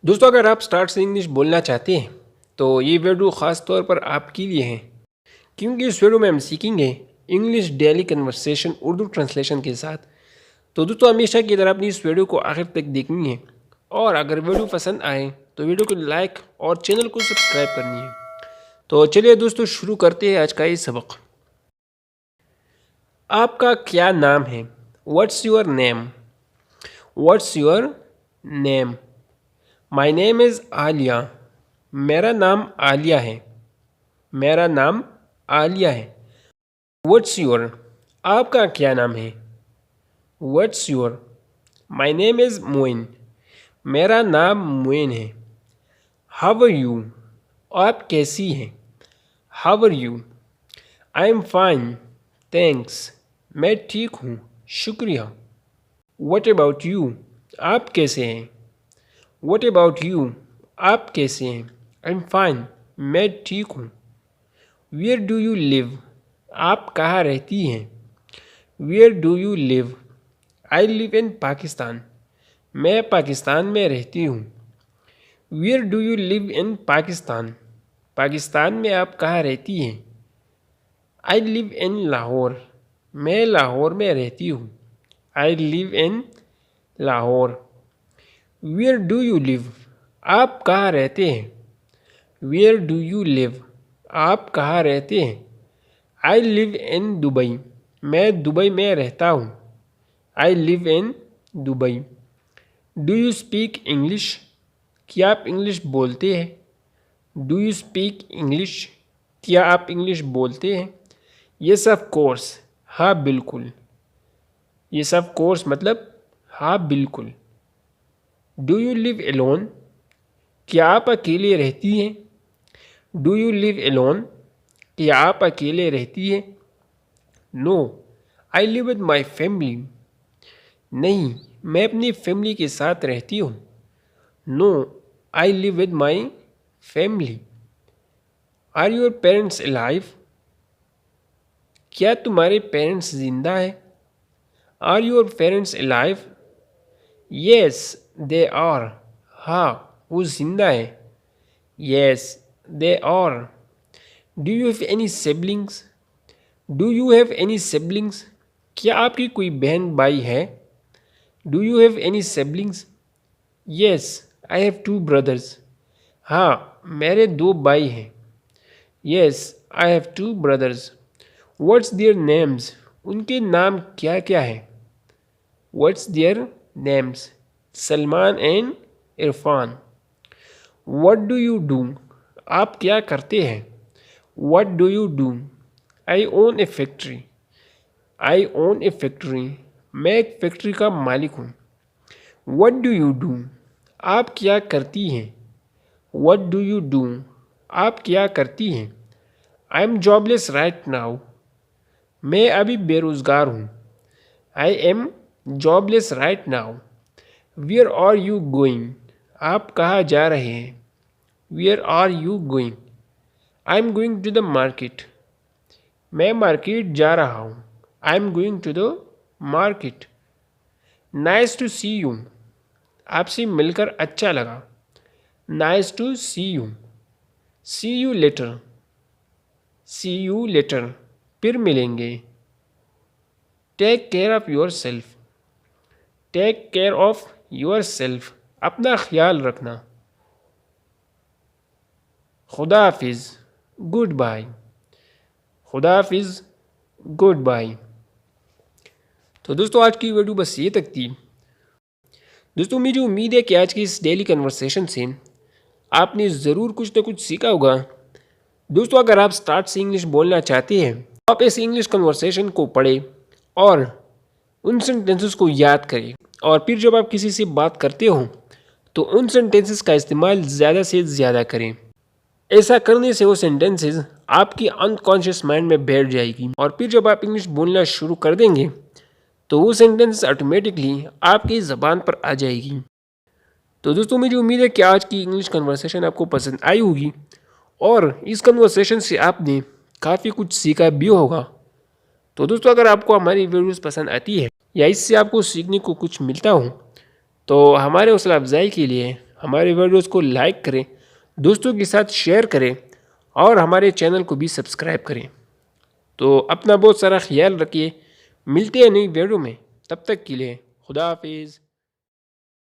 दोस्तों, अगर आप स्टार्ट से इंग्लिश बोलना चाहते हैं तो ये वीडियो ख़ास तौर पर आपके लिए है, क्योंकि इस वीडियो में हम सीखेंगे English daily conversation Urdu translation के साथ। तो दोस्तों, हमेशा की तरह अपनी इस वीडियो को आखिर तक देखनी है और अगर वीडियो पसंद आए तो वीडियो को लाइक और चैनल को सब्सक्राइब करनी है। तो चलिए दोस्तों, शुरू करते हैं आज का ये सबक। आपका क्या नाम है? What's your name? What's your name? My name is Alia. मेरा नाम आलिया है। मेरा नाम आलिया है। What's your? आपका क्या नाम है? What's your? My name is Moin. मेरा नाम मोइन है। How are you? आप कैसी हैं? How are you? I am fine, thanks. मैं ठीक हूँ, शुक्रिया। What about you? आप कैसे हैं? What about you? आप कैसे हैं? आई एम फाइन, मैं ठीक हूँ। Where do you live? आप कहाँ रहती हैं? Where do you live? I live in Pakistan. मैं पाकिस्तान में रहती हूँ। Where do you live in Pakistan? Pakistan में आप कहाँ रहती हैं? I live in Lahore. मैं लाहौर में रहती हूँ। I live in Lahore. Where do you live? आप कहाँ रहते हैं? Where do you live? आप कहाँ रहते हैं? I live in Dubai. मैं दुबई में रहता हूँ। I live in Dubai. Do you speak English? क्या आप इंग्लिश बोलते हैं? Do you speak English? क्या आप इंग्लिश बोलते हैं? Yes of course. हाँ बिल्कुल। येस ऑफ कोर्स मतलब हाँ बिल्कुल। Do you live alone? क्या आप अकेले रहती हैं? Do you live alone? क्या आप अकेले रहती हैं? No, I live with my family. नहीं, मैं अपनी फैमिली के साथ रहती हूँ। No, I live with my family. Are your parents alive? क्या तुम्हारे पेरेंट्स जिंदा हैं? Are your parents alive? Yes they are. हाँ, वो जिंदा है। Yes they are. Do you have any siblings? Do you have any siblings? क्या आपकी कोई बहन भाई है? Do you have any siblings? Yes I have two brothers. हाँ, मेरे दो भाई हैं। Yes I have two brothers. What's their names? उनके नाम क्या क्या हैं? What's their names? Salman and Irfan. What do you do? आप क्या करते हैं? What do you do? I own a factory. I own a factory. मैं एक फैक्ट्री का मालिक हूँ। What do you do? आप क्या करती हैं? What do you do? आप क्या करती हैं? I am jobless right now. मैं अभी बेरोज़गार हूँ। I am jobless right now. Where are you going? आप कहाँ जा रहे हैं? Where are you going? I am going to the market. मैं मार्केट जा रहा हूँ। I am going to the market. Nice to see you. आपसे मिलकर अच्छा लगा। Nice to see you. See you later. See you later. फिर मिलेंगे। Take care of yourself. Take care of yourself. अपना ख्याल रखना। खुदा हाफिज़। Goodbye. खुदा हाफिज़। Goodbye. तो दोस्तों, आज की वीडियो बस ये तक थी। दोस्तों, मुझे उम्मीद है कि आज की इस डेली कन्वर्सेशन से आपने ज़रूर कुछ ना कुछ सीखा होगा। दोस्तों, अगर आप स्टार्ट से इंग्लिश बोलना चाहते हैं तो आप इस इंग्लिश कन्वर्सेशन को पढ़ें और उन सेंटेंसेस को याद करें, और फिर जब आप किसी से बात करते हो तो उन सेंटेंसेस का इस्तेमाल ज़्यादा से ज़्यादा करें। ऐसा करने से वो सेंटेंसेस आपकी अनकॉन्शियस माइंड में बैठ जाएगी, और फिर जब आप इंग्लिश बोलना शुरू कर देंगे तो वो सेंटेंस ऑटोमेटिकली आपकी ज़बान पर आ जाएगी। तो दोस्तों, मुझे उम्मीद है कि आज की इंग्लिश कन्वर्सेशन आपको पसंद आई होगी और इस कन्वर्सेशन से आपने काफ़ी कुछ सीखा भी होगा। तो दोस्तों, अगर आपको हमारी वीडियोस पसंद आती है या इससे आपको सीखने को कुछ मिलता हो तो हमारे हौसला अफजाई के लिए हमारे वीडियोज़ को लाइक करें, दोस्तों के साथ शेयर करें और हमारे चैनल को भी सब्सक्राइब करें। तो अपना बहुत सारा ख्याल रखिए, मिलते हैं नई वीडियो में, तब तक के लिए खुदा हाफिज़।